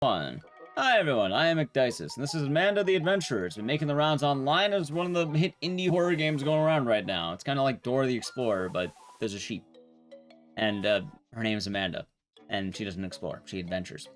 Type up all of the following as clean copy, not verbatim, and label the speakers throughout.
Speaker 1: One. Hi everyone, I am McDices, and this is Amanda the Adventurer. It's been making the rounds online as one of the hit indie horror games going around right now. It's kind of like Dora the Explorer, but there's a sheep. And her name is Amanda, and she doesn't explore, she adventures.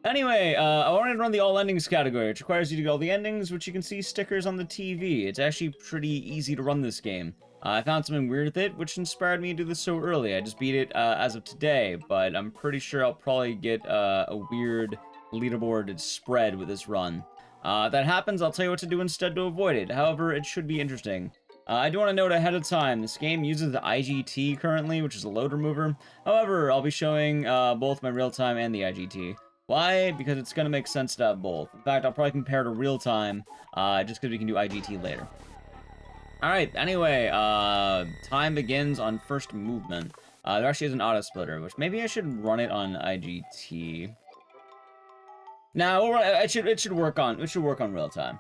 Speaker 1: Anyway, I wanted to run the all endings category, which requires you to get all the endings, which you can see stickers on the TV. It's actually pretty easy to run this game. I found something weird with it, which inspired me to do this so early. I just beat it as of today, but I'm pretty sure I'll probably get a weird leaderboard spread with this run. If that happens, I'll tell you what to do instead to avoid it. However, it should be interesting. I do want to note ahead of time, this game uses the IGT currently, which is a load remover. However, I'll be showing both my real-time and the IGT. Why? Because it's going to make sense to have both. In fact, I'll probably compare to real-time, just because we can do IGT later. Alright, anyway, time begins on first movement. There actually is an auto splitter, which maybe I should run it on IGT. Nah, we'll run, it should work on real time.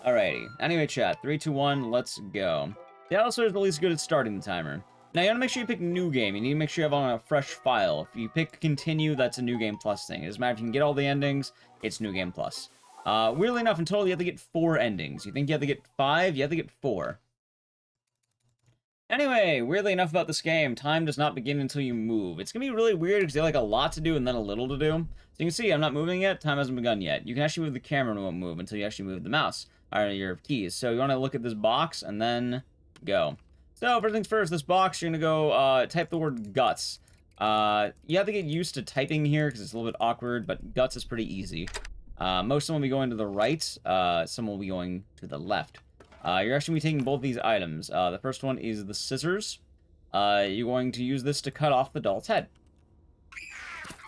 Speaker 1: Alrighty. Anyway, chat. 3, 2, 1, let's go. The auto splitter is at least good at starting the timer. Now you want to make sure you pick new game. You need to make sure you have on a fresh file. If you pick continue, that's a new game plus thing. It doesn't matter if you can get all the endings, it's new game plus. Weirdly enough, in total you have to get 4 endings. You think you have to get 5? You have to get 4. Anyway, weirdly enough about this game, time does not begin until you move. It's going to be really weird because you have like a lot to do and then a little to do. So you can see I'm not moving yet, time hasn't begun yet. You can actually move the camera and it won't move until you actually move the mouse, or your keys. So you want to look at this box and then go. So first things first, this box, you're going to go type the word guts. You have to get used to typing here because it's a little bit awkward, but guts is pretty easy. Most of them will be going to the right, some will be going to the left. You're actually going to be taking both these items. The first one is the scissors. You're going to use this to cut off the doll's head.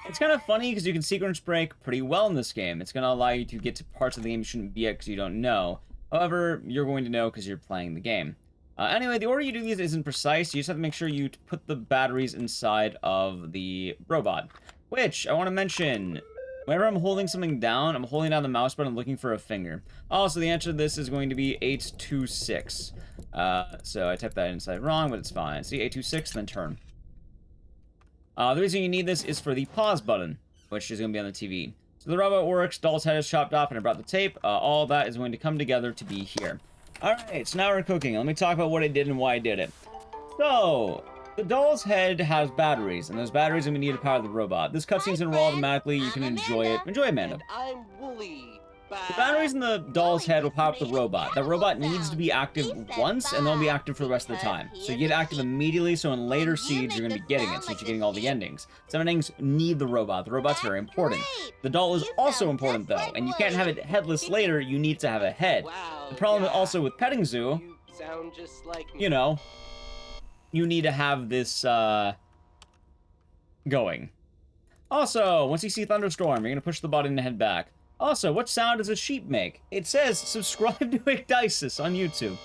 Speaker 1: It's kind of funny because you can sequence break pretty well in this game. It's going to allow you to get to parts of the game you shouldn't be at because you don't know. However, you're going to know because you're playing the game. Anyway, the order you do these isn't precise. You just have to make sure you put the batteries inside of the robot. Which, I want to mention, whenever I'm holding something down, I'm holding down the mouse button looking for a finger. Also, the answer to this is going to be 826. So I typed that inside wrong, but it's fine. See, 826, then turn. The reason you need this is for the pause button, which is going to be on the TV. So the robot works, doll's head is chopped off, and I brought the tape. All that is going to come together to be here. Alright, so now we're cooking. Let me talk about what I did and why I did it. So, the doll's head has batteries, and those batteries are going to need to power the robot. This cutscene's going to roll automatically. You can enjoy it. Enjoy, Amanda.
Speaker 2: I'm Wooly.
Speaker 1: The batteries in the doll's head will power up the robot. The robot needs to be active once, and they'll be active for the rest of the time. So you get active immediately, so in later seeds, you're going to be getting it, since you're getting all the endings. Some endings need the robot. The robot's very important. The doll is also important, though, and you can't have it headless later. You need to have a head. The problem also with Petting Zoo,
Speaker 2: You sound just like me.
Speaker 1: you know, you need to have this, going. Also, once you see Thunderstorm, you're going to push the button and head back. Also, what sound does a sheep make? It says, subscribe to McDices on YouTube.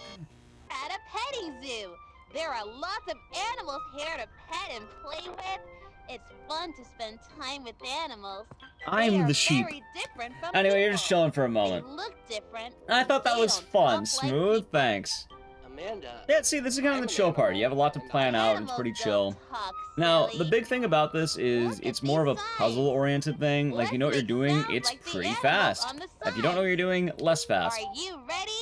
Speaker 3: At a petting zoo, there are lots of animals here to pet and play with. It's fun to spend time with animals.
Speaker 1: I'm the sheep.
Speaker 3: Very different from
Speaker 1: Anyway,
Speaker 3: people.
Speaker 1: you're just chilling for a moment.
Speaker 3: They look different.
Speaker 1: I thought that
Speaker 3: They
Speaker 1: was
Speaker 3: don't
Speaker 1: fun.
Speaker 3: talk
Speaker 1: Smooth,
Speaker 3: like people.
Speaker 1: thanks.
Speaker 2: Amanda.
Speaker 1: Yeah, see, this is kind of the chill part. You have a lot to plan out, and it's pretty chill. Now, the big thing about this is it's more of a puzzle-oriented thing. Like, you know what you're doing, it's pretty fast. If you don't know what you're doing, less fast.
Speaker 3: Are you ready?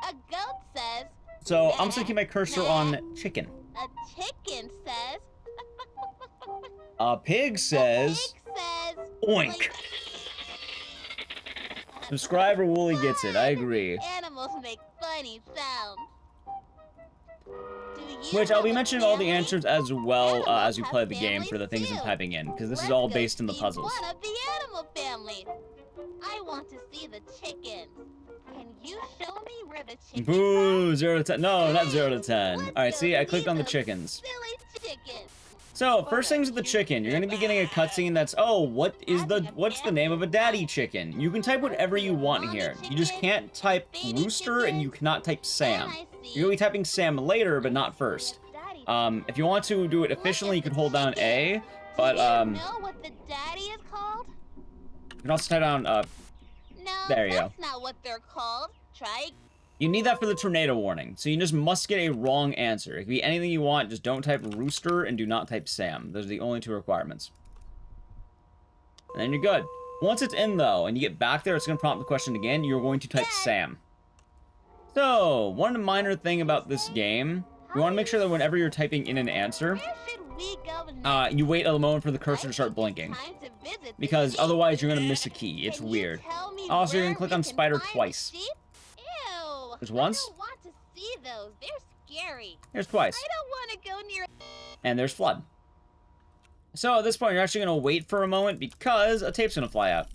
Speaker 3: A goat says.
Speaker 1: So, I'm just gonna keep my cursor on chicken.
Speaker 3: A chicken says.
Speaker 1: A pig says,
Speaker 3: A pig says.
Speaker 1: oink. Subscriber Wooly gets it, I agree.
Speaker 3: Animals make funny sounds.
Speaker 1: Which I'll be mentioning all the answers as well as you play the game for the things I'm typing in, because this is all based in the puzzles.
Speaker 3: One of the animal family. I want to see the chickens. Can you show me where the chickens
Speaker 1: Boo,
Speaker 3: are?
Speaker 1: 0 to 10. No, not 0 to 10. Alright, see, I clicked on the chickens.
Speaker 3: Silly chickens.
Speaker 1: So, first things with the chicken, you're going to be getting a cutscene that's, oh, what's the name of a daddy chicken? You can type whatever you want here. You just can't type rooster and you cannot type Sam. You're going to be typing Sam later, but not first. If you want to do it efficiently, you can hold down A, but,
Speaker 3: Do you know what the daddy is called?
Speaker 1: you can also type down,
Speaker 3: No,
Speaker 1: there you go.
Speaker 3: that's not what they're called. Try.
Speaker 1: You need that for the tornado warning, so you just must get a wrong answer. It can be anything you want, just don't type rooster and do not type Sam. Those are the only 2 requirements. And then you're good. Once it's in, though, and you get back there, it's going to prompt the question again. You're going to type Sam. So, one minor thing about this game, you want to make sure that whenever you're typing in an answer,
Speaker 3: Where should we go next?
Speaker 1: you wait a moment for the cursor to start blinking.
Speaker 3: Time to visit the
Speaker 1: Because
Speaker 3: sheep.
Speaker 1: otherwise, you're going to miss a key. It's
Speaker 3: Can you
Speaker 1: weird.
Speaker 3: tell me
Speaker 1: Also, you're
Speaker 3: where
Speaker 1: going to click
Speaker 3: we
Speaker 1: on
Speaker 3: can
Speaker 1: spider
Speaker 3: find the
Speaker 1: twice.
Speaker 3: sheep? Ew.
Speaker 1: There's once.
Speaker 3: I don't want to see those. They're scary.
Speaker 1: There's twice.
Speaker 3: I don't want to go near.
Speaker 1: And there's flood. So at this point, you're actually going to wait for a moment because a tape's going to fly out.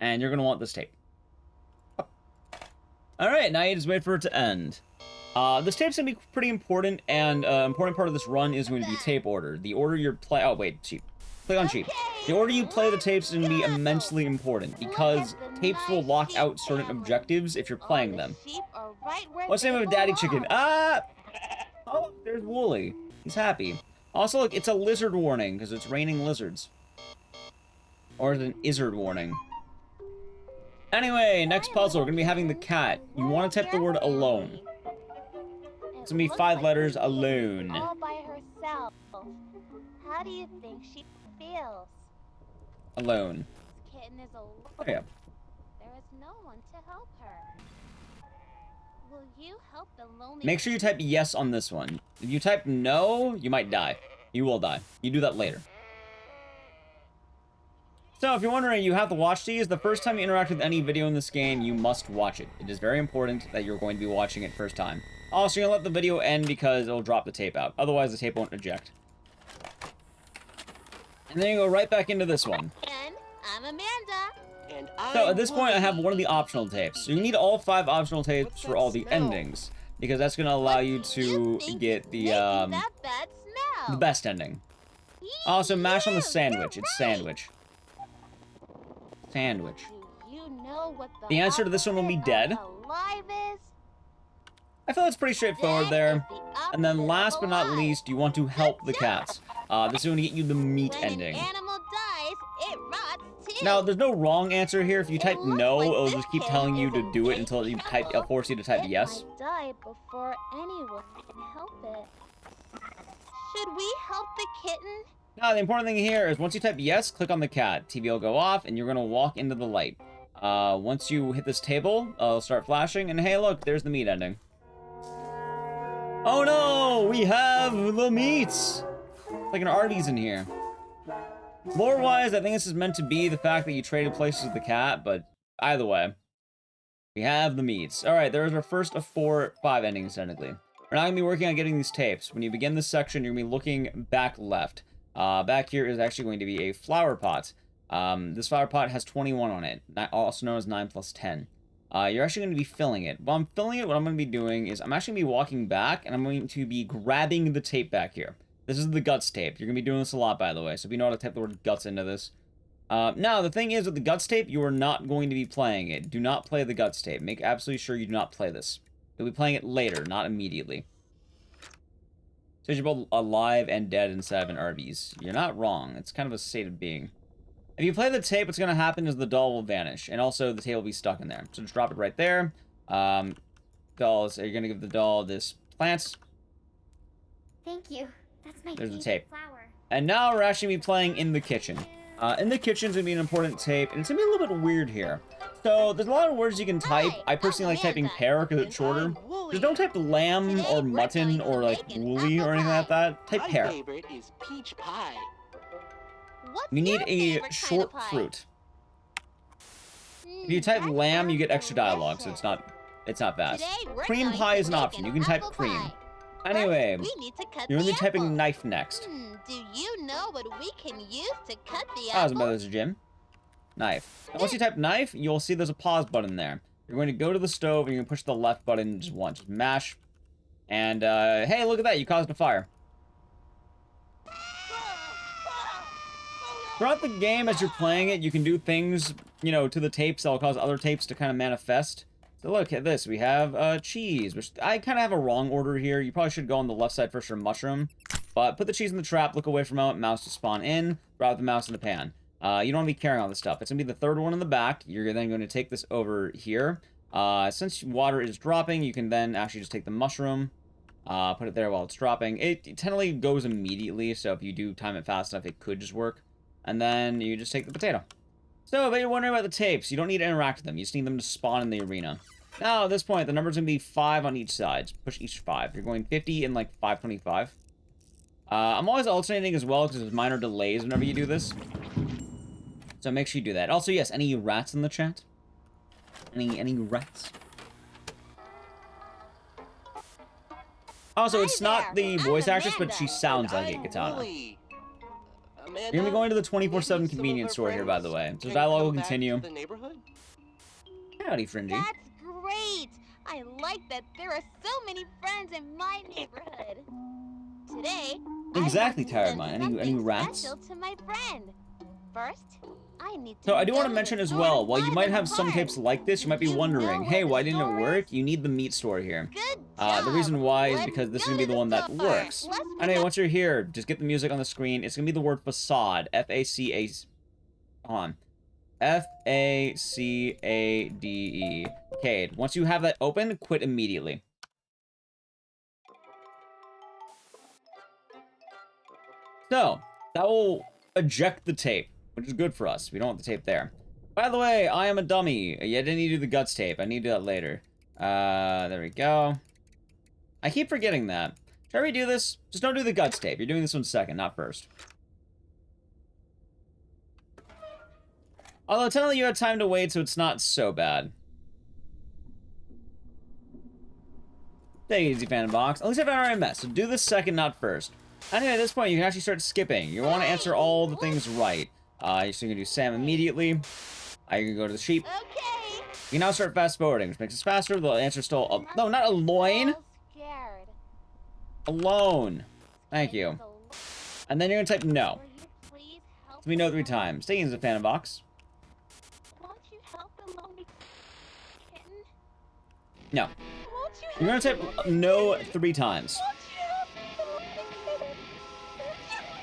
Speaker 1: And you're going to want this tape. Alright, now you just wait for it to end. This tape's going to be pretty important, and important part of this run is going to be tape order. The order you're oh wait, sheep. Click on sheep. The order you play the tapes is going to be immensely important, because tapes will lock out certain objectives if you're playing them. What's the name of Daddy Chicken? Ah! Oh, there's Wooly. He's happy. Also, look, it's a lizard warning, because it's raining lizards. Or it's an izzard warning. Anyway, next puzzle, we're going to be having the cat. You want to type the word alone. It's going to be 5 letters, alone.
Speaker 3: All by herself. How do you think she feels?
Speaker 1: Alone.
Speaker 3: This kitten is alone.
Speaker 1: Oh, yeah.
Speaker 3: There is no one to help her. Will you help the lonely?
Speaker 1: Make sure you type yes on this one. If you type no, you might die. You will die. You do that later. So, if you're wondering, you have to watch these. The first time you interact with any video in this game, you must watch it. It is very important that you're going to be watching it first time. Also, you're going to let the video end because it'll drop the tape out. Otherwise, the tape won't eject. And then you go right back into this one.
Speaker 3: And I'm Amanda.
Speaker 2: And I'm
Speaker 1: So, at this point, I have
Speaker 2: Wooly.
Speaker 1: one of the optional tapes. So, you need all 5 optional tapes for all the endings. Because that's going to allow you to get the,
Speaker 3: That bad smell.
Speaker 1: the best ending. Also, mash on the sandwich. It's sandwich. Sandwich.
Speaker 3: Do you know what
Speaker 1: The answer to this one will be dead.
Speaker 3: Alive is?
Speaker 1: I feel it's pretty straightforward there. And then last but not least, you want to help the cats. This is going to get you the meat
Speaker 3: When
Speaker 1: ending.
Speaker 3: an animal dies, it rots too.
Speaker 1: Now, there's no wrong answer here. If you type no, it'll just keep telling you to do it until you type, it'll force you to type yes.
Speaker 3: It might die before anyone can help it. Should we help the kitten?
Speaker 1: Now, the important thing here is once you type yes, click on the cat. TV will go off, and you're going to walk into the light. Once you hit this table, it'll start flashing, and hey, look, there's the meat ending. Oh no, we have the meats! Like an Arby's in here. Lore-wise, I think this is meant to be the fact that you traded places with the cat, but either way, we have the meats. Alright, there's our first of 5 endings, technically. We're now going to be working on getting these tapes. When you begin this section, you're going to be looking back left. Back here is actually going to be a flower pot. This flower pot has 21 on it, also known as 9 plus 10. You're actually going to be filling it. While I'm filling it, what I'm going to be doing is I'm actually going to be walking back, and I'm going to be grabbing the tape back here. This is the guts tape. You're going to be doing this a lot, by the way, so if you know how to type the word guts into this. Now, the thing is, with the guts tape, you are not going to be playing it. Do not play the guts tape. Make absolutely sure you do not play this. You'll be playing it later, not immediately. So you're both alive and dead inside of an Arby's. You're not wrong. It's kind of a state of being. If you play the tape, what's going to happen is the doll will vanish. And also, the tape will be stuck in there. So just drop it right there. Dolls, you're going to give the doll this plant.
Speaker 4: Thank you. That's my
Speaker 1: There's the
Speaker 4: favorite
Speaker 1: tape.
Speaker 4: flower.
Speaker 1: And now we're actually going to be playing in the kitchen. In the kitchen's going to be an important tape. And it's going to be a little bit weird here. So, there's a lot of words you can type. I personally like typing pear because it's shorter. Just don't type lamb or mutton or like woolly or anything like that. Type
Speaker 2: My
Speaker 1: pear.
Speaker 2: favorite is peach pie.
Speaker 3: What's
Speaker 1: You need
Speaker 3: your
Speaker 1: a
Speaker 3: favorite kind of
Speaker 1: short
Speaker 3: pie?
Speaker 1: fruit. If you type
Speaker 3: That
Speaker 1: lamb, you get
Speaker 3: sounds
Speaker 1: extra dialogue, so
Speaker 3: delicious.
Speaker 1: it's not fast.
Speaker 3: Today, we're
Speaker 1: Cream
Speaker 3: going
Speaker 1: pie
Speaker 3: to
Speaker 1: is an
Speaker 3: make
Speaker 1: option. You can type
Speaker 3: apple
Speaker 1: cream.
Speaker 3: pie.
Speaker 1: Anyway,
Speaker 3: First, we need to cut
Speaker 1: you're going to
Speaker 3: the
Speaker 1: be typing
Speaker 3: apple.
Speaker 1: knife next.
Speaker 3: Do you know what we can use to cut the
Speaker 1: Ah,
Speaker 3: apple?
Speaker 1: there's a gym. Knife. And once you type knife, you'll see there's a pause button there. You're going to go to the stove and you're going to push the left button just once. Just mash. And, hey, look at that. You caused a fire. Throughout the game, as you're playing it, you can do things, you know, to the tapes that will cause other tapes to kind of manifest. So look at this. We have cheese, which I kind of have a wrong order here. You probably should go on the left side first for mushroom. But put the cheese in the trap, look away from it, mouse to spawn in, drop the mouse in the pan. You don't want to be carrying all this stuff. It's going to be the third one in the back. You're then going to take this over here. Since water is dropping, you can then actually just take the mushroom. Put it there while it's dropping. It technically goes immediately, so if you do time it fast enough, it could just work. And then you just take the potato. So, if you're wondering about the tapes, you don't need to interact with them. You just need them to spawn in the arena. Now, at this point, the number's going to be 5 on each side. Push each 5. You're going 50 and, like, 525. I'm always alternating as well, because there's minor delays whenever you do this. So make sure you do that. Also, yes, any rats in the chat? Any rats? Also, it's not the voice actress, but she sounds like it, Katana.
Speaker 2: Wooly.
Speaker 1: You're gonna be going to the 24/7 convenience store here, by the way. So dialogue will continue. Howdy, Fringy.
Speaker 3: That's great! I like that there are so many friends in my neighborhood. Today,
Speaker 1: Exactly,
Speaker 3: I
Speaker 1: Tired
Speaker 3: want to
Speaker 1: Mind.
Speaker 3: send
Speaker 1: Any
Speaker 3: something
Speaker 1: rats?
Speaker 3: special to my friend. First, I need to
Speaker 1: So I do want
Speaker 3: go
Speaker 1: to mention
Speaker 3: the
Speaker 1: as
Speaker 3: store
Speaker 1: well,
Speaker 3: and
Speaker 1: while you
Speaker 3: buy
Speaker 1: might
Speaker 3: them
Speaker 1: have some
Speaker 3: parts.
Speaker 1: tapes like this, you might be
Speaker 3: You know
Speaker 1: wondering,
Speaker 3: where
Speaker 1: hey,
Speaker 3: the
Speaker 1: why didn't
Speaker 3: store
Speaker 1: it work?
Speaker 3: is?
Speaker 1: You need the meat store here.
Speaker 3: Good
Speaker 1: The
Speaker 3: job.
Speaker 1: reason why is
Speaker 3: Let's
Speaker 1: because this is
Speaker 3: go
Speaker 1: going to be the one that
Speaker 3: store.
Speaker 1: works.
Speaker 3: Let's pick
Speaker 1: Anyway,
Speaker 3: up-
Speaker 1: once you're here, just get the music on the screen. It's going to be the word facade. F-A-C-A... Hold on. F-A-C-A-D-E. Cade. Once you have that open, quit immediately. So, that will eject the tape, which is good for us. We don't want the tape there. By the way, I am a dummy. Yeah, I didn't need to do the guts tape. I need to do that later. There we go. I keep forgetting that. Should I redo this? Just don't do the guts tape. You're doing this one second, not first. Although, technically you had time to wait, so it's not so bad. Take it easy, Phantom Box. At least I've already messed, so do this second, not first. Anyway, at this point, you can actually start skipping. You want to answer all the things right. So you can do Sam immediately. You can go to the sheep.
Speaker 3: Okay.
Speaker 1: You can now start fast forwarding, which makes us faster. The answer's still... no, not a loin.
Speaker 3: All scared.
Speaker 1: Alone. Thank you. And then you're going to type no.
Speaker 3: Will you please help
Speaker 1: So we know
Speaker 3: the
Speaker 1: 3
Speaker 3: lonely-
Speaker 1: times. Stay in the Phantom Box.
Speaker 3: Won't you help the lonely kitten?
Speaker 1: No.
Speaker 3: Won't you help
Speaker 1: You're going to
Speaker 3: the
Speaker 1: type
Speaker 3: lonely
Speaker 1: no
Speaker 3: kitten?
Speaker 1: 3 times.
Speaker 3: Won't you help the lonely kitten? Won't you help the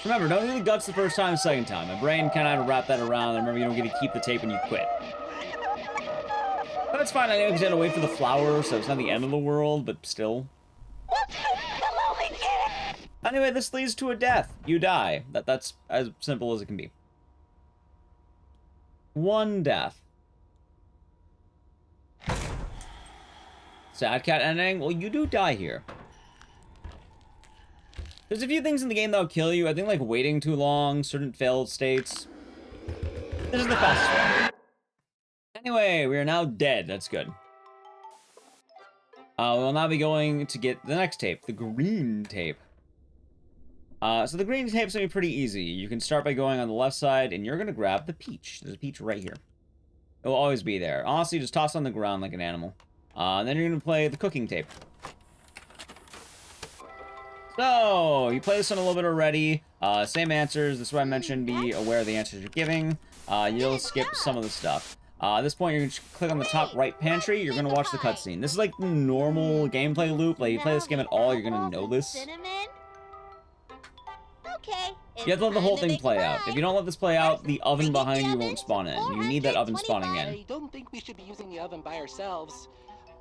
Speaker 3: lonely
Speaker 1: Remember, don't do the guts the first time, second time. My brain kind of wrap that around, and remember, you don't get to keep the tape when you quit. But it's fine, I know, because you had to wait for the flower, so it's not the end of the world, but still.
Speaker 3: Won't you help the lonely kitten?
Speaker 1: Anyway, this leads to a death. You die. That's as simple as it can be. 1 death. Sad cat ending? Well, you do die here. There's a few things in the game that'll kill you. I think, like, waiting too long, certain failed states. This is the fastest one. Anyway, we are now dead. That's good. We'll now be going to get the next tape, the green tape. So the green tape's gonna be pretty easy. You can start by going on the left side, and you're gonna grab the peach. There's a peach right here. It will always be there. Honestly, just toss it on the ground like an animal. And then you're gonna play the cooking tape. So, you play this one a little bit already. Same answers. This is what I mentioned. Be aware of the answers you're giving. You'll skip some of the stuff. At this point, you're going to click on the top right pantry. You're going to watch the cutscene. This is like the normal gameplay loop. Like, you play this game at all, you're going to know this.
Speaker 3: Cinnamon? Okay.
Speaker 1: You have to let the whole thing play out. If you don't let this play out, the oven behind you won't spawn in. You need that oven spawning in.
Speaker 2: I don't think we should be using the oven by ourselves.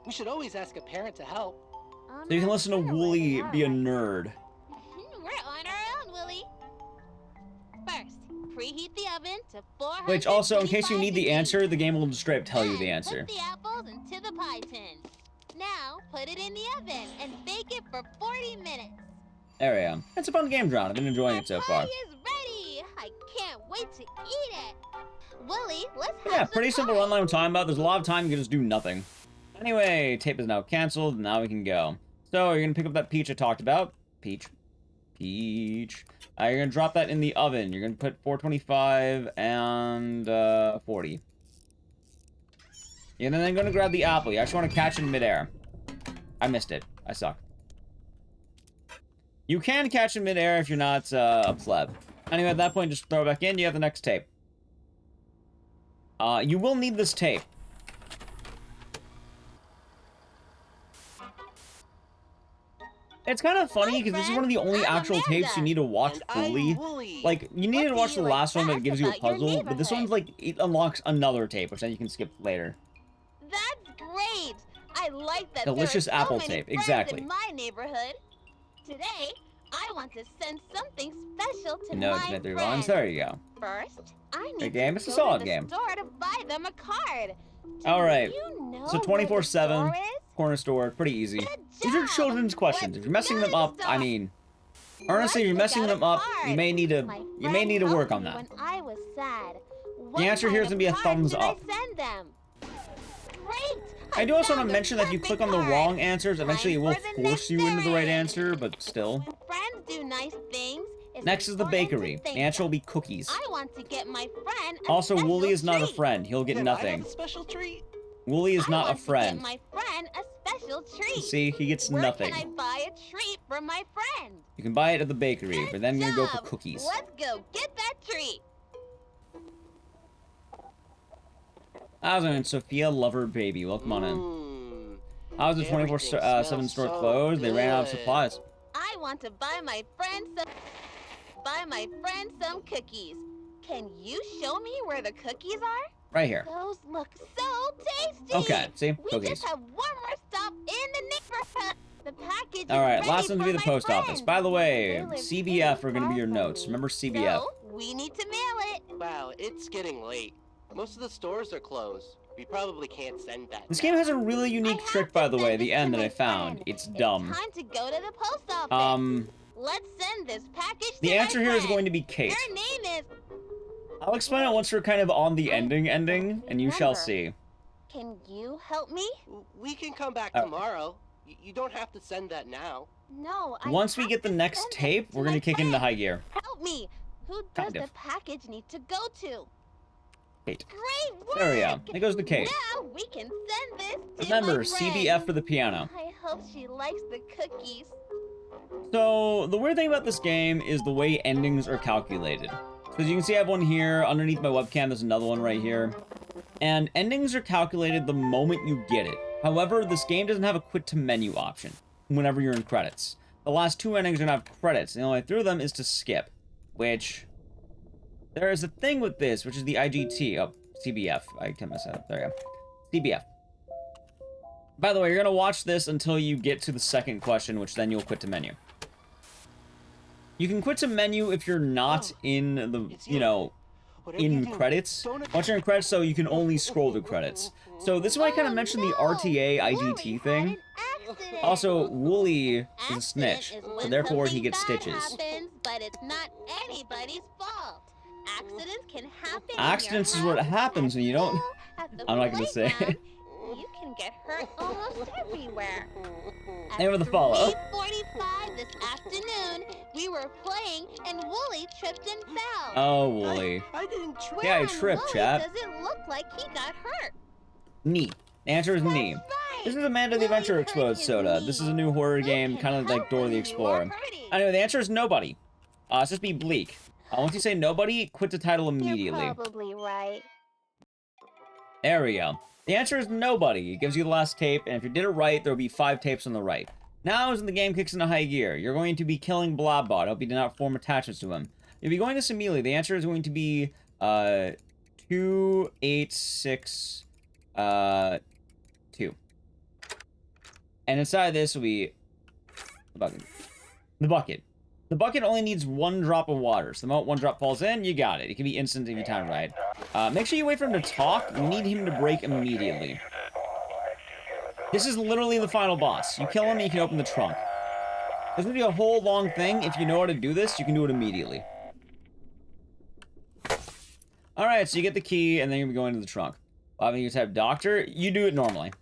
Speaker 2: We should always ask a parent to help.
Speaker 1: So you can listen to Wooly be a nerd.
Speaker 3: We're on our own, Willie. First, preheat the oven to 425
Speaker 1: Which also, in case you need the
Speaker 3: degrees.
Speaker 1: answer, the game will just straight up tell you the
Speaker 3: Then
Speaker 1: answer.
Speaker 3: Put the apples into the pie tin. Now, put it in the oven and bake it for 40 minutes.
Speaker 1: There we go. It's a fun game, John. I've been enjoying it so
Speaker 3: Our
Speaker 1: far.
Speaker 3: pie is ready. I can't wait to eat it. Willie, let's have
Speaker 1: Yeah,
Speaker 3: some
Speaker 1: pretty simple
Speaker 3: pie.
Speaker 1: run like I'm talking about. There's a lot of time you can just do nothing. Anyway, tape is now canceled. Now we can go. So you're going to pick up that peach I talked about. Peach. Peach. You're going to drop that in the oven. You're going to put 425 and 40. And then I'm going to grab the apple. You actually want to catch it in midair. I missed it. I suck. You can catch it in midair if you're not a pleb. Anyway, at that point, just throw it back in. You have the next tape. You will need this tape. It's kind of funny because this is one of the only
Speaker 3: I'm
Speaker 1: actual tapes you need to watch
Speaker 2: And I'm
Speaker 1: fully.
Speaker 2: Wooly.
Speaker 1: Like, you need
Speaker 3: What
Speaker 1: to
Speaker 3: do
Speaker 1: watch
Speaker 3: you
Speaker 1: the
Speaker 3: like
Speaker 1: last one, but it
Speaker 3: best
Speaker 1: gives you a
Speaker 3: about your
Speaker 1: puzzle. But this one's like, it unlocks another tape, which then you can skip later.
Speaker 3: That's great. I like that
Speaker 1: Delicious
Speaker 3: there are so
Speaker 1: apple
Speaker 3: many
Speaker 1: tape,
Speaker 3: friends
Speaker 1: exactly.
Speaker 3: in my neighborhood. Today, I want to send something special to
Speaker 1: No,
Speaker 3: my
Speaker 1: it's 3
Speaker 3: friends.
Speaker 1: ones. There you go.
Speaker 3: First, I
Speaker 1: Good
Speaker 3: need
Speaker 1: game.
Speaker 3: to
Speaker 1: It's a
Speaker 3: go
Speaker 1: solid
Speaker 3: to the
Speaker 1: game.
Speaker 3: store to buy them a card.
Speaker 1: All right.
Speaker 3: Do you know
Speaker 1: So
Speaker 3: where the
Speaker 1: 24/7
Speaker 3: store is?
Speaker 1: corner store, pretty easy.
Speaker 3: Good
Speaker 1: These are
Speaker 3: job.
Speaker 1: children's questions. If you're messing them up, I mean, honestly, if you're
Speaker 3: Let's pick
Speaker 1: messing
Speaker 3: out
Speaker 1: them
Speaker 3: a
Speaker 1: up, you
Speaker 3: card.
Speaker 1: may need to
Speaker 3: My
Speaker 1: to
Speaker 3: friend
Speaker 1: work on
Speaker 3: helped me
Speaker 1: that.
Speaker 3: When I was sad.
Speaker 1: The answer here is gonna be a thumbs up.
Speaker 3: I send them? Great.
Speaker 1: I do also want
Speaker 3: found
Speaker 1: to
Speaker 3: a
Speaker 1: mention that if you click on the
Speaker 3: perfect
Speaker 1: wrong
Speaker 3: card.
Speaker 1: answers, eventually it
Speaker 3: Time
Speaker 1: will
Speaker 3: for the
Speaker 1: force
Speaker 3: next
Speaker 1: you into the right
Speaker 3: errand.
Speaker 1: answer, but still.
Speaker 3: When friends do nice things, it's
Speaker 1: Next is the
Speaker 3: important to
Speaker 1: bakery.
Speaker 3: thank
Speaker 1: The answer will
Speaker 3: them.
Speaker 1: be cookies.
Speaker 3: I want to get my friend a
Speaker 1: Also,
Speaker 3: special
Speaker 1: Wooly is not a
Speaker 3: treat.
Speaker 1: friend. He'll get
Speaker 2: Can I
Speaker 1: nothing.
Speaker 2: have a special treat?
Speaker 1: Wooly is
Speaker 3: I
Speaker 1: not a
Speaker 3: want to
Speaker 1: friend.
Speaker 3: get my friend a special treat.
Speaker 1: See, he gets
Speaker 3: Where
Speaker 1: nothing.
Speaker 3: can I buy a treat for my friend?
Speaker 1: You can buy it at the bakery, but then you're gonna go for
Speaker 3: Good job.
Speaker 1: cookies.
Speaker 3: Let's go get that treat.
Speaker 1: How's it going, Sophia Lover Baby? Welcome on in.
Speaker 2: Mmm.
Speaker 1: How's the
Speaker 2: Everything
Speaker 1: 24/7
Speaker 2: smells
Speaker 1: store
Speaker 2: so
Speaker 1: closed? They ran out of
Speaker 2: good.
Speaker 1: supplies.
Speaker 3: I want to buy my friend some cookies. Can you show me where the cookies are?
Speaker 1: Right here.
Speaker 3: Those look so tasty.
Speaker 1: Okay, see?
Speaker 3: We
Speaker 1: Cookies.
Speaker 3: just have one more stop in the neighborhood. The package
Speaker 1: Alright,
Speaker 3: is
Speaker 1: last
Speaker 3: ready
Speaker 1: one to be
Speaker 3: for
Speaker 1: the
Speaker 3: my
Speaker 1: post office.
Speaker 3: friends.
Speaker 1: By the way,
Speaker 3: They live
Speaker 1: CBF are
Speaker 3: pretty
Speaker 1: gonna be
Speaker 3: far
Speaker 1: your
Speaker 3: from
Speaker 1: notes.
Speaker 3: me.
Speaker 1: Remember CBF.
Speaker 3: So, we need to mail it.
Speaker 2: Wow, it's getting late. Most of the stores are closed. We probably can't send that.
Speaker 1: This game has a really
Speaker 3: I
Speaker 1: unique
Speaker 3: have
Speaker 1: trick,
Speaker 3: to
Speaker 1: by the
Speaker 3: send
Speaker 1: way,
Speaker 3: it
Speaker 1: the
Speaker 3: to
Speaker 1: end that
Speaker 3: my
Speaker 1: I found.
Speaker 3: friend.
Speaker 1: It's dumb.
Speaker 3: Time to go to the post office. Let's send this package
Speaker 1: The
Speaker 3: to
Speaker 1: answer
Speaker 3: my
Speaker 1: here is
Speaker 3: friend.
Speaker 1: going to be Kate.
Speaker 3: Your name is...
Speaker 1: I'll explain it once we're kind of on the ending, and you shall
Speaker 3: Remember.
Speaker 1: see.
Speaker 3: Can you help me?
Speaker 2: We can come back
Speaker 1: Oh.
Speaker 2: tomorrow. You don't have to send that now.
Speaker 3: No, I
Speaker 1: Once we
Speaker 3: have
Speaker 1: get the
Speaker 3: to
Speaker 1: next
Speaker 3: send it
Speaker 1: tape,
Speaker 3: to
Speaker 1: we're gonna
Speaker 3: my
Speaker 1: kick into
Speaker 3: friend.
Speaker 1: high gear.
Speaker 3: Help me. Who does
Speaker 1: Kind
Speaker 3: the
Speaker 1: of.
Speaker 3: package need to go to?
Speaker 1: Kate.
Speaker 3: Great work!
Speaker 1: There we go. It goes to Kate.
Speaker 3: Now we can send this to
Speaker 1: Remember,
Speaker 3: my friend.
Speaker 1: CBF for the piano.
Speaker 3: I hope she likes the cookies.
Speaker 1: So, the weird thing about this game is the way endings are calculated. So as you can see, I have one here. Underneath my webcam, there's another one right here. And endings are calculated the moment you get it. However, this game doesn't have a quit to menu option whenever you're in credits. The last two endings are gonna have credits. The only way through them is to skip, which... There is a thing with this, which is the IGT. Oh, CBF. I can mess that up. There you go. CBF. By the way, you're gonna watch this until you get to the second question, which then you'll quit to menu. You can quit to menu if you're not in the, you know, in credits. Once you're in credits, so you can only scroll through credits. So this is why I kind of mentioned the RTA IGT thing. Also, Wooly is a snitch, so therefore he gets stitches.
Speaker 3: Happens, but it's not anybody's fault. Accidents can happen.
Speaker 1: Accidents is what happens when you don't... I'm not gonna say.
Speaker 3: You can get hurt almost everywhere.
Speaker 1: Name of the follow.
Speaker 3: At 3:45 this afternoon, we were playing and Wooly tripped and fell.
Speaker 1: Oh, Wooly.
Speaker 2: I didn't trip.
Speaker 1: Yeah, I
Speaker 3: Where on
Speaker 1: tripped,
Speaker 3: Wooly
Speaker 1: chat.
Speaker 3: Does it look like he got hurt?
Speaker 1: Knee. The answer is knee.
Speaker 3: That's right.
Speaker 1: This is Amanda the Adventure
Speaker 3: Wooly
Speaker 1: Explodes
Speaker 3: hurt his
Speaker 1: Soda.
Speaker 3: knee.
Speaker 1: This is a new horror
Speaker 3: Who
Speaker 1: game,
Speaker 3: can
Speaker 1: kind of like
Speaker 3: help
Speaker 1: Dora
Speaker 3: when
Speaker 1: the
Speaker 3: you are
Speaker 1: Explorer.
Speaker 3: hurting?
Speaker 1: Anyway, the answer is nobody. Let's just be bleak. Once you say nobody, quit the title immediately.
Speaker 3: You're probably right.
Speaker 1: There we go. The answer is nobody. It gives you the last tape, and if you did it right, there will be 5 tapes on the right. Now, as the game kicks into high gear, you're going to be killing Blobbot. I hope you did not form attachments to him. You'll be going to Simile. The answer is going to be 286 2. And inside this will be the bucket. The bucket. The bucket only needs 1 drop of water. So the moment 1 drop falls in, you got it. It can be instant if you time right. Make sure you wait for him to talk. You need him to break immediately. This is literally the final boss. You kill him and you can open the trunk. This will be a whole long thing. If you know how to do this, you can do it immediately. Alright, so you get the key, and then you're going to the trunk. You type doctor. You do it normally.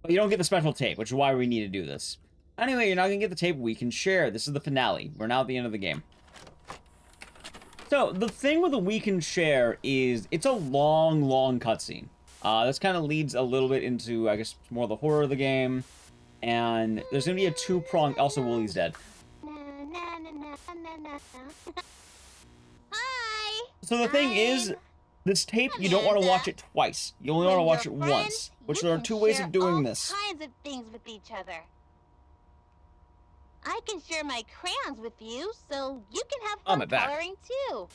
Speaker 1: But you don't get the special tape, which is why we need to do this. Anyway, you're not going to get the tape we can share. This is the finale. We're now at the end of the game. So, the thing with the we can share is it's a long, long cutscene. This kind of leads a little bit into, I guess, more of the horror of the game. And there's going to be a 2-prong... Also, Wooly's dead.
Speaker 3: Hi.
Speaker 1: So the thing is, this tape, you don't want to watch it twice. You only want to watch it once. Which there are 2 ways of doing this.
Speaker 3: Kinds of things with each other. I can share my crayons with you, so you can have
Speaker 1: I'm
Speaker 3: fun
Speaker 1: back.
Speaker 3: coloring too.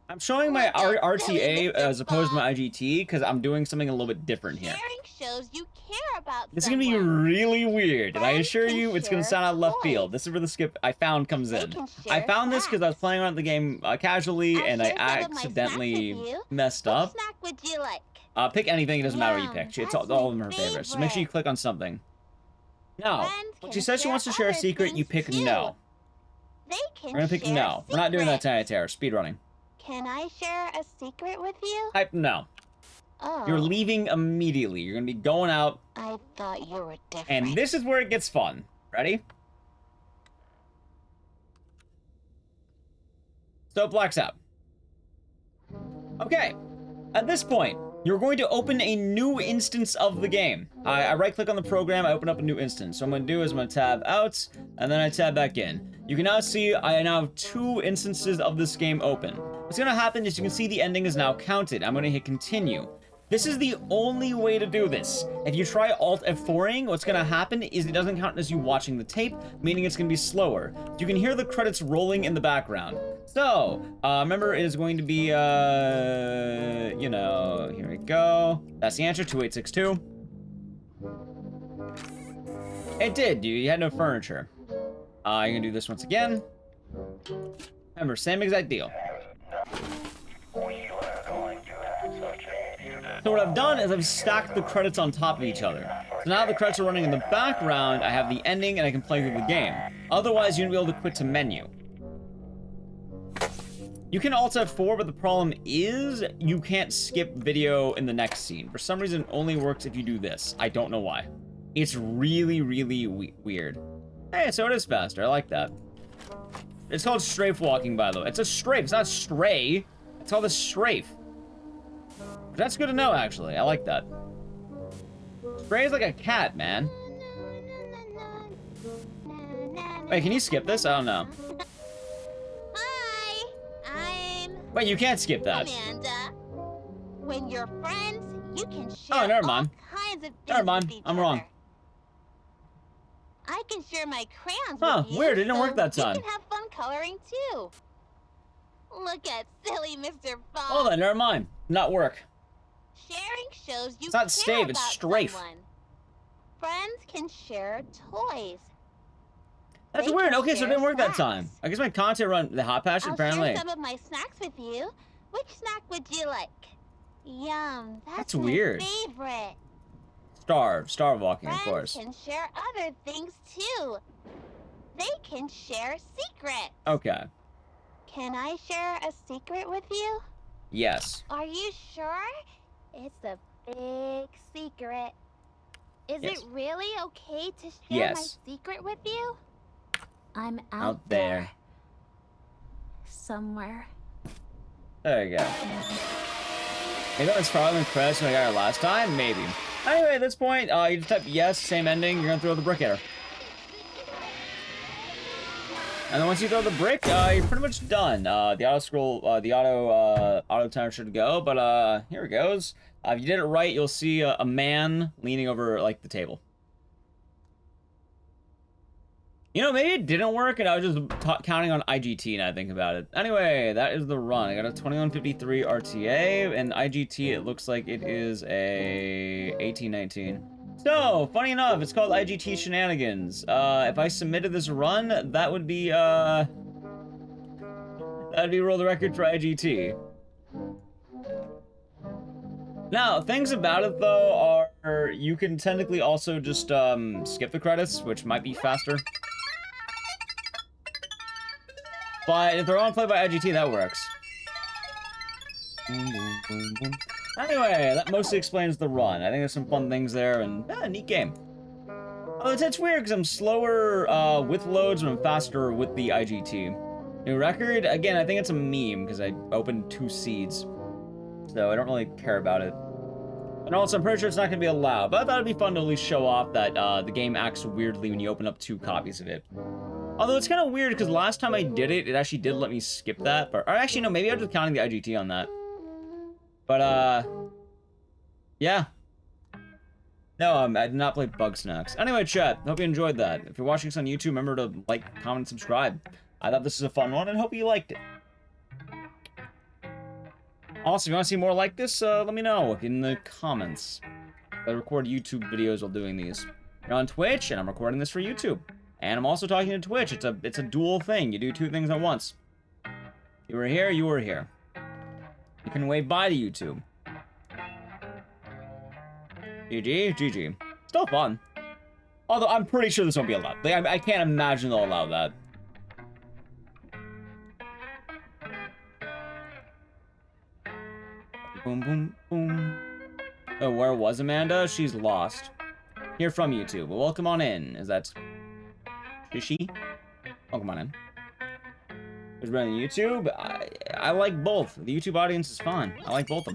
Speaker 1: I'm showing my
Speaker 3: Look out,
Speaker 1: RTA
Speaker 3: silly Mr.
Speaker 1: as opposed to my
Speaker 3: Fox.
Speaker 1: IGT because I'm doing something a little bit different here.
Speaker 3: Sharing shows you care about
Speaker 1: This is gonna be
Speaker 3: someone.
Speaker 1: really weird, and I
Speaker 3: Friends
Speaker 1: assure
Speaker 3: can
Speaker 1: you it's gonna
Speaker 3: share
Speaker 1: sound out of left
Speaker 3: toys.
Speaker 1: field. This is where the skip I found comes
Speaker 3: They
Speaker 1: in.
Speaker 3: can
Speaker 1: I
Speaker 3: share
Speaker 1: found this because I was
Speaker 3: snacks.
Speaker 1: playing around the game casually,
Speaker 3: I'll
Speaker 1: and I
Speaker 3: share some of my snacks
Speaker 1: accidentally
Speaker 3: with you.
Speaker 1: messed
Speaker 3: Which
Speaker 1: up.
Speaker 3: snack would you like?
Speaker 1: Pick anything, it doesn't matter what you
Speaker 3: Yum,
Speaker 1: pick. It's
Speaker 3: that's
Speaker 1: all of
Speaker 3: my
Speaker 1: them are favorites. So make sure you
Speaker 3: favorite.
Speaker 1: click on something. Now,
Speaker 3: Friends
Speaker 1: when
Speaker 3: can
Speaker 1: she says she
Speaker 3: share
Speaker 1: wants to share a
Speaker 3: other
Speaker 1: secret, you
Speaker 3: things
Speaker 1: pick
Speaker 3: too.
Speaker 1: no.
Speaker 3: They can
Speaker 1: We're gonna pick
Speaker 3: share
Speaker 1: no. We're not doing that
Speaker 3: secrets.
Speaker 1: tonight, Tara. Speedrunning.
Speaker 3: Can I share a secret with you?
Speaker 1: Type no.
Speaker 3: Oh,
Speaker 1: You're leaving immediately. You're gonna be going out,
Speaker 3: I thought you were different.
Speaker 1: and this is where it gets fun. Ready? So it blacks out. Okay. At this point, you're going to open a new instance of the game. I right-click on the program, I open up a new instance. So what I'm gonna do is I'm gonna tab out, and then I tab back in. You can now see I now have 2 instances of this game open. What's gonna happen is you can see the ending is now counted. I'm gonna hit continue. This is the only way to do this. If you try Alt F4ing, what's gonna happen is it doesn't count as you watching the tape, meaning it's gonna be slower. You can hear the credits rolling in the background. So, remember it is going to be, you know, here we go. That's the answer, 2862. It did, you had no furniture. You're gonna do this once again. Remember, same exact deal. So what I've done is I've stacked the credits on top of each other. So now the credits are running in the background, I have the ending, and I can play through the game. Otherwise, you wouldn't be able to quit to menu. You can Alt F4, but the problem is you can't skip video in the next scene. For some reason, it only works if you do this. I don't know why. It's really, really weird. Hey, so it is faster. I like that. It's called strafe walking, by the way. It's a strafe. It's not stray. It's called a strafe. That's good to know, actually. I like that. Stray is like a cat, man. Wait, can you skip this? I don't know.
Speaker 3: Hi, I'm
Speaker 1: Wait, you can't skip that.
Speaker 3: Amanda. When you're friends, you can share
Speaker 1: Oh, never mind.
Speaker 3: all kinds of things
Speaker 1: Never mind.
Speaker 3: with each
Speaker 1: I'm wrong.
Speaker 3: other. I can share my crayons
Speaker 1: Huh,
Speaker 3: with you.
Speaker 1: weird. It didn't work
Speaker 3: so
Speaker 1: that time.
Speaker 3: You can have fun coloring too. Look at silly Mr. Fox.
Speaker 1: Hold on, never mind. Not work.
Speaker 3: Sharing shows you
Speaker 1: It's not
Speaker 3: care
Speaker 1: stave, it's
Speaker 3: about
Speaker 1: strafe.
Speaker 3: someone. Friends can share toys.
Speaker 1: That's
Speaker 3: They
Speaker 1: weird.
Speaker 3: can
Speaker 1: Okay, so it
Speaker 3: share
Speaker 1: didn't work that
Speaker 3: snacks.
Speaker 1: time. I guess my content run the hot patch
Speaker 3: I'll
Speaker 1: apparently.
Speaker 3: share some of my snacks with you. Which snack would you like? Yum, that's
Speaker 1: That's
Speaker 3: my
Speaker 1: weird.
Speaker 3: favorite.
Speaker 1: Starve walking, of
Speaker 3: Friends
Speaker 1: course.
Speaker 3: can share other things too. They can share secrets.
Speaker 1: Okay.
Speaker 3: Can I share a secret with you?
Speaker 1: Yes.
Speaker 3: Are you sure? It's a big secret. Is
Speaker 1: Yes.
Speaker 3: it really okay to share
Speaker 1: Yes.
Speaker 3: my secret with you? I'm
Speaker 1: Out there.
Speaker 3: somewhere.
Speaker 1: There you go. Maybe that was probably the credits when I got her last time? Maybe. Anyway, at this point, you just type yes, same ending, you're gonna throw the brick at her. And then once you throw the brick, you're pretty much done. The auto scroll, the auto timer should go, but here it goes. If you did it right, you'll see a man leaning over, like, the table. You know, maybe it didn't work, and I was just counting on IGT now I think about it. Anyway, that is the run. I got a 2153 RTA, and IGT, it looks like it is a 1819. So, funny enough, it's called IGT Shenanigans. If I submitted this run, that would be, that'd be world record for IGT. Now, things about it, though, are you can technically also just, skip the credits, which might be faster. But if they're on play by IGT, that works. Anyway, that mostly explains the run. I think there's some fun things there, and yeah, neat game. Oh, it's weird because I'm slower with loads and I'm faster with the IGT. New record? Again, I think it's a meme because I opened 2 seeds. So I don't really care about it. And also, I'm pretty sure it's not going to be allowed, but I thought it'd be fun to at least show off that the game acts weirdly when you open up 2 copies of it. Although it's kind of weird because last time I did it, it actually did let me skip that. But, or actually, no, maybe I'm just counting the IGT on that. But, yeah. No, I did not play Bug Snacks. Anyway, chat, hope you enjoyed that. If you're watching this on YouTube, remember to like, comment, and subscribe. I thought this was a fun one and hope you liked it. Also, if you want to see more like this, let me know in the comments. I record YouTube videos while doing these. You're on Twitch, and I'm recording this for YouTube. And I'm also talking to Twitch. It's a dual thing. You do two things at once. You were here, you were here. You can wave bye to YouTube. GG, GG. Still fun. Although, I'm pretty sure this won't be allowed. Like, I can't imagine they'll allow that. Boom, boom, boom. Oh, where was Amanda? She's lost. Hear from YouTube. Well, welcome on in. Is that... Is she? Welcome on in. Who's running YouTube? I like both. The YouTube audience is fun. I like both of them.